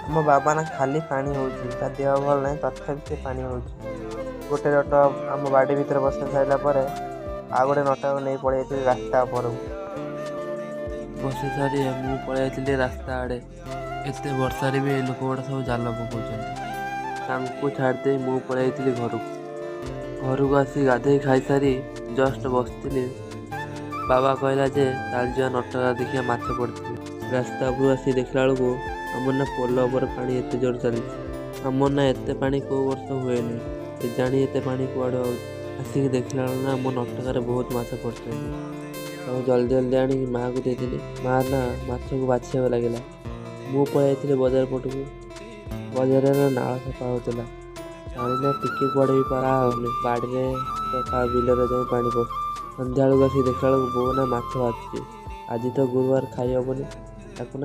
ଆମ ବାବା ନା ଖାଲି ପାଣି ହଉଛି, ତା ଦେହ ଭଲ ନାହିଁ ତଥାପି ସେ ପାଣି ହଉଛି। ଗୋଟେ ନଟ ଆମ ବାଡ଼ି ଭିତରେ ବସେଇ ସାରିଲା ପରେ ଆଉ ଗୋଟେ ନଟାକୁ ନେଇ ପଳେଇ ଯାଇଥିଲି ରାସ୍ତା ଉପରକୁ। ବସି ସାରି ମୁଁ ପଳେଇ ଯାଇଥିଲି ରାସ୍ତା ଆଡ଼େ। ଏତେ ବର୍ଷାରେ ବି ଲୋକ ଗୁଡ଼ା ସବୁ ଜାଲ ପକାଉଛନ୍ତି। ତାଙ୍କୁ ଛାଡ଼ିଦେଇ ମୁଁ ପଳେଇ ଯାଇଥିଲି ଘରକୁ ଆସି ଗାଧୋଇ ଖାଇସାରି ଜଷ୍ଟ ବସିଥିଲି। ବାବା କହିଲା ଯେ ଚାଲ ଯିବା ନଟକା ଦେଖିବା ମାଛ ପଡ଼ିଥିବେ। ରାସ୍ତା ଉପରୁ ଆସି ଦେଖିଲା ବେଳକୁ ଆମର ନା ପୋଲ ଉପରେ ପାଣି ଏତେ ଜୋର ଚାଲିଛି। ଆମର ନା ଏତେ ପାଣି କୋଉ ବର୍ଷ ହୁଏନି, କେଜାଣି ଏତେ ପାଣି କୁଆଡ଼ୁ ଆଉଛି। ଆସିକି ଦେଖିଲା ବେଳକୁ ନା ଆମ ନଟକାରେ ବହୁତ ମାଛ ପଡ଼ିଛନ୍ତି। ତାକୁ ଜଲ୍ଦି ଆଣିକି ମାଆକୁ ଦେଇଦେଲି। ମା ନା ମାଛକୁ ବାଛିବାକୁ ଲାଗିଲା। ମୁଁ ପଳେଇ ଯାଇଥିଲି ବଜାର ପଟକୁ। ବଜାରରେ ନାଳ ସଫା ହେଉଥିଲା। ପାଣି ନା ଟିକେ କୁଆଡ଼େ ବି ପାରା ହେଉନି। ବାଡ଼ିରେ ତ ବିଲରେ ଯାଇ ପାଣି ପଶି ସନ୍ଧ୍ୟାବେଳକୁ ଆସି ଦେଖିଲା ବେଳକୁ ବୋଉ ନା ମାଛ ଭାଜୁଛି। ଆଜି ତ ଗୁରୁବାର ଖାଇ ହେବନି, ତାକୁ ନା